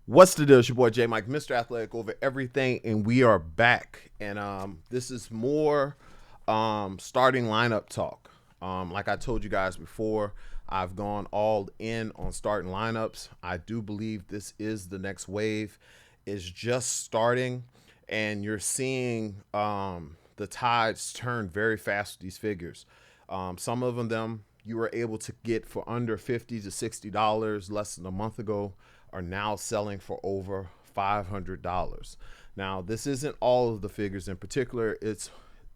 What's the deal? It's your boy J Mike, Mr. Athletic over everything, and we are back. And this is more starting lineup talk. Like I told you guys before, I've gone all in on starting lineups. I do believe this is the next wave. Is just starting, and you're seeing the tides turn very fast with these figures. Some of them you were able to get for under $50 to $60 less than a month ago are now selling for over $500. Now, this isn't all of the figures in particular. It's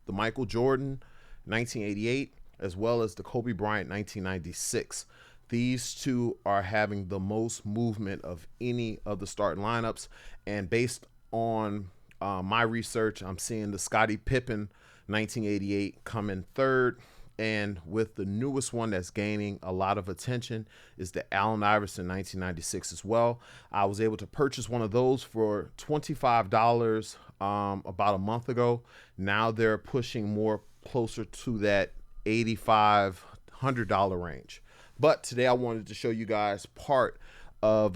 the Michael Jordan 1988 as well as the Kobe Bryant 1996. These two are having the most movement of any of the starting lineups. And based on my research, I'm seeing the Scottie Pippen 1988 come in third. And with the newest one that's gaining a lot of attention is the Allen Iverson 1996 as well. I was able to purchase one of those for $25 about a month ago. Now they're pushing more closer to that $85-$100 range. But today I wanted to show you guys part of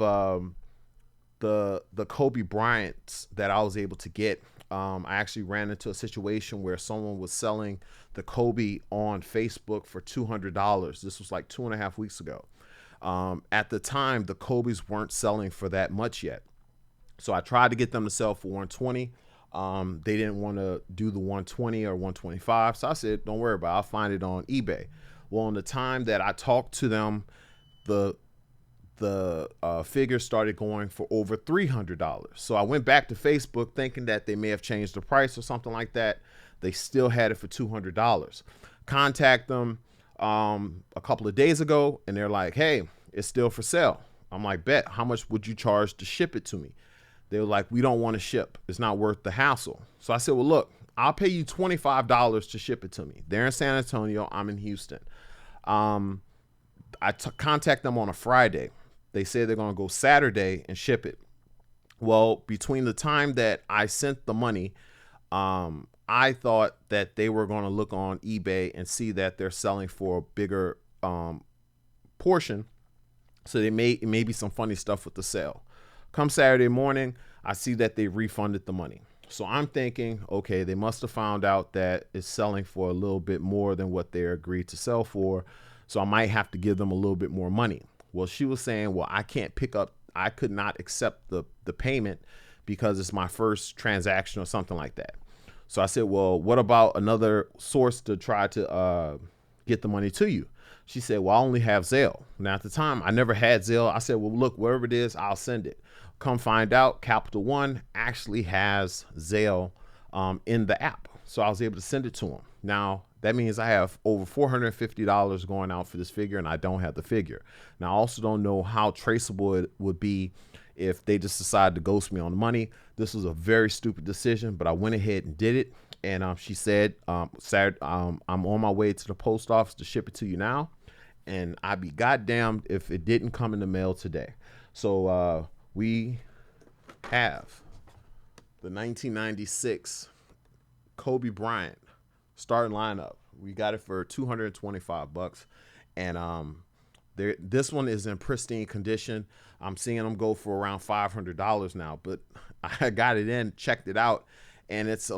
the Kobe Bryants that I was able to get. I actually ran into a situation where someone was selling the Kobe on Facebook for $200. This was like 2.5 weeks ago. At the time, the Kobe's weren't selling for that much yet. So I tried to get them to sell for 120. They didn't want to do the 120 or 125. So I said, don't worry about it. I'll find it on eBay. Well, in the time that I talked to them, the figure started going for over $300. So I went back to Facebook thinking that they may have changed the price or something like that. They still had it for $200. Contact them a couple of days ago, and they're like, hey, it's still for sale. I'm like, bet. How much would you charge to ship it to me? They were like, we don't want to ship. It's not worth the hassle. So I said, well, look, I'll pay you $25 to ship it to me. They're in San Antonio. I'm in Houston. I contact them on a Friday. They say they're going to go Saturday and ship it. Well, between the time that I sent the money, I thought that they were going to look on eBay and see that they're selling for a bigger portion. So they may be some funny stuff with the sale. Come Saturday morning, I see that they refunded the money. So I'm thinking, okay, they must have found out that it's selling for a little bit more than what they agreed to sell for. So I might have to give them a little bit more money. Well, she was saying, well, I could not accept the payment because it's my first transaction or something like that. So I said, well, what about another source to try to get the money to you? She said, well, I only have Zelle. Now, at the time, I never had Zelle. I said, well, look, wherever it is, I'll send it. Come find out, Capital One actually has Zelle in the app. So I was able to send it to them. Now, that means I have over $450 going out for this figure, and I don't have the figure. Now, I also don't know how traceable it would be if they just decided to ghost me on the money. This was a very stupid decision, but I went ahead and did it. And she said, Saturday, I'm on my way to the post office to ship it to you now. And I'd be goddamned if it didn't come in the mail today. So we have the 1996 Kobe Bryant starting lineup. We got it for $225, and this one is in pristine condition. I'm seeing them go for around $500 now, but I got it in, checked it out, and it's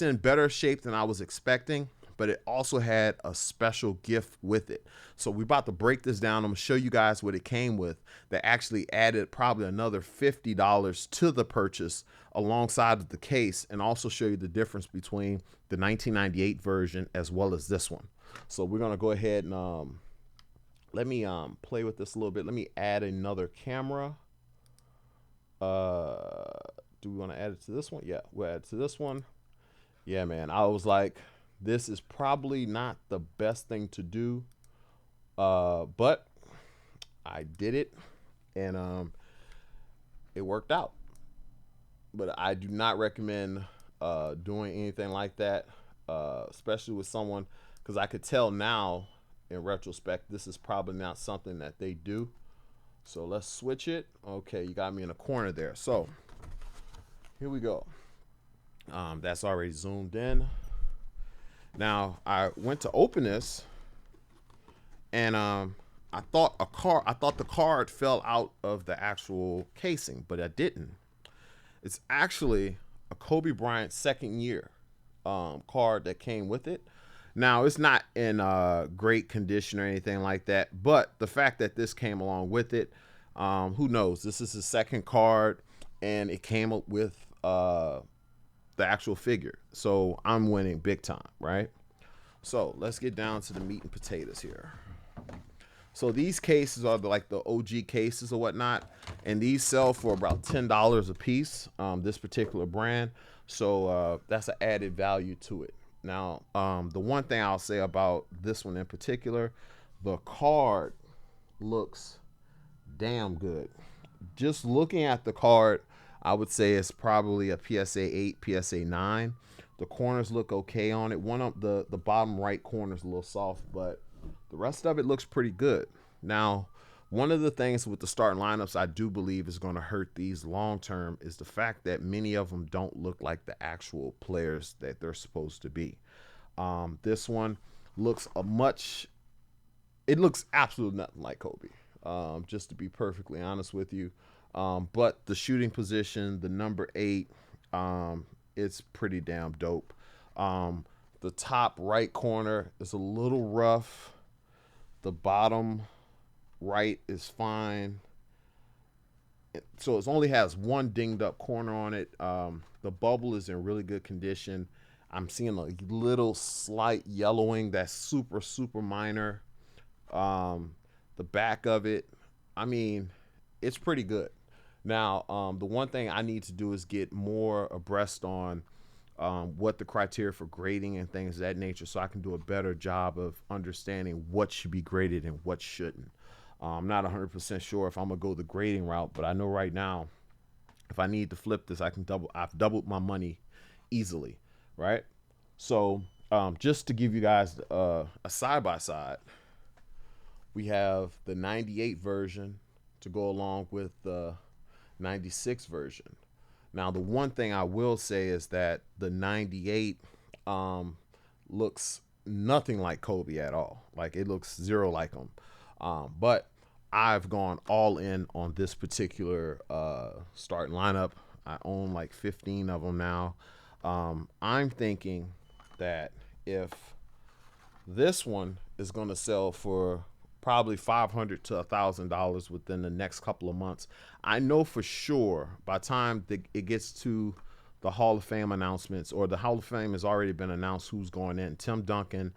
in better shape than I was expecting. But it also had a special gift with it. So we're about to break this down. I'm gonna show you guys what it came with that actually added probably another $50 to the purchase alongside of the case, and also show you the difference between the 1998 version as well as this one. So we're gonna go ahead and let me play with this a little bit. Let me add another camera. Do we want to add it to this one? Yeah, we'll add it to this one. Yeah, man. I was like, this is probably not the best thing to do, but I did it, and it worked out. But I do not recommend doing anything like that, especially with someone, because I could tell now in retrospect this is probably not something that they do. So let's switch it. Okay, you got me in a corner there. So here we go. That's already zoomed in. Now I went to open this, and I thought the card fell out of the actual casing, but it didn't. It's actually a Kobe Bryant second year card that came with it. Now it's not in great condition or anything like that, but the fact that this came along with it, who knows? This is his second card, and it came up with the actual figure. So I'm winning big time, right? So let's get down to the meat and potatoes here. So these cases are like the OG cases or whatnot, and these sell for about $10 a piece. This particular brand, so that's an added value to it. Now, the one thing I'll say about this one in particular, the card looks damn good. Just looking at the card, I would say it's probably a PSA 8, PSA 9. The corners look okay on it. One of the bottom right corner is a little soft, but the rest of it looks pretty good. Now, one of the things with the starting lineups I do believe is going to hurt these long term is the fact that many of them don't look like the actual players that they're supposed to be. This one looks it looks absolutely nothing like Kobe, just to be perfectly honest with you. But the shooting position, the number 8, it's pretty damn dope. The top right corner is a little rough. The bottom right is fine. So it only has one dinged up corner on it. The bubble is in really good condition. I'm seeing a little slight yellowing that's super, super minor. The back of it, I mean, it's pretty good. Now, the one thing I need to do is get more abreast on what the criteria for grading and things of that nature, so I can do a better job of understanding what should be graded and what shouldn't. I'm not 100% sure if I'm gonna go the grading route, but I know right now, if I need to flip this, I've doubled my money easily, right? So, just to give you guys a side by side, we have the 98 version to go along with the 96 version. Now, the one thing I will say is that the 98 looks nothing like Kobe at all. Like, it looks zero like him. But I've gone all in on this particular starting lineup. I own like 15 of them now. I'm thinking that if this one is going to sell for probably $500 to $1,000 within the next couple of months, I know for sure by the time it gets to the Hall of Fame announcements, or the Hall of Fame has already been announced who's going in. Tim Duncan,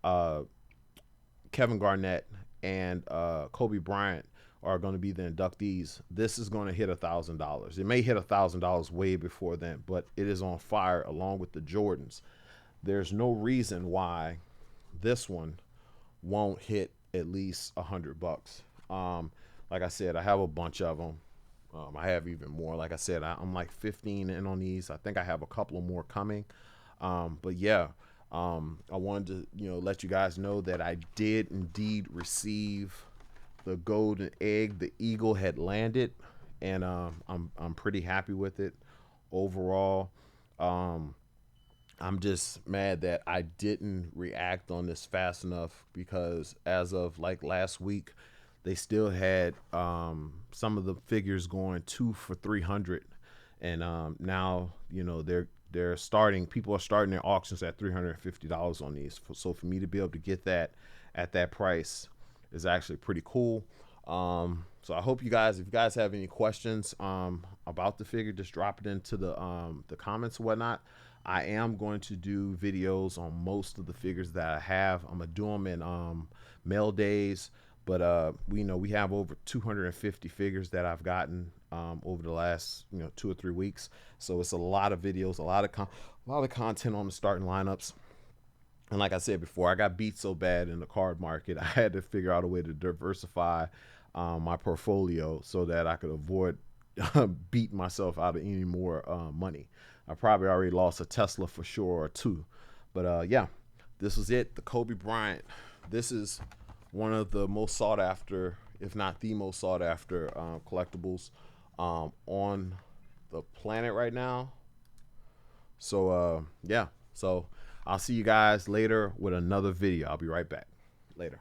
Kevin Garnett, and Kobe Bryant are going to be the inductees. This is going to hit $1,000. It may hit $1,000 way before then, but it is on fire along with the Jordans. There's no reason why this one won't hit at least $100. Like I said, I have a bunch of them. I have even more. Like I said, I'm like 15 in on these. I think I have a couple more coming. But yeah, I wanted to let you guys know that I did indeed receive the golden egg. The eagle had landed, and I'm pretty happy with it overall. I'm just mad that I didn't react on this fast enough, because as of like last week, they still had some of the figures going 2 for $300, and now they're starting. People are starting their auctions at $350 on these. So for me to be able to get that at that price is actually pretty cool. So I hope if you guys have any questions about the figure, just drop it into the comments or whatnot. I am going to do videos on most of the figures that I have. I'm gonna do them in mail days, but we have over 250 figures that I've gotten over the last 2 or 3 weeks. So it's a lot of videos, a lot of content on the starting lineups. And like I said before, I got beat so bad in the card market, I had to figure out a way to diversify my portfolio so that I could avoid beating myself out of any more money. I probably already lost a Tesla for sure, or 2. But yeah, this was it. The Kobe Bryant. This is one of the most sought after, if not the most sought after collectibles on the planet right now. So yeah, so I'll see you guys later with another video. I'll be right back. Later.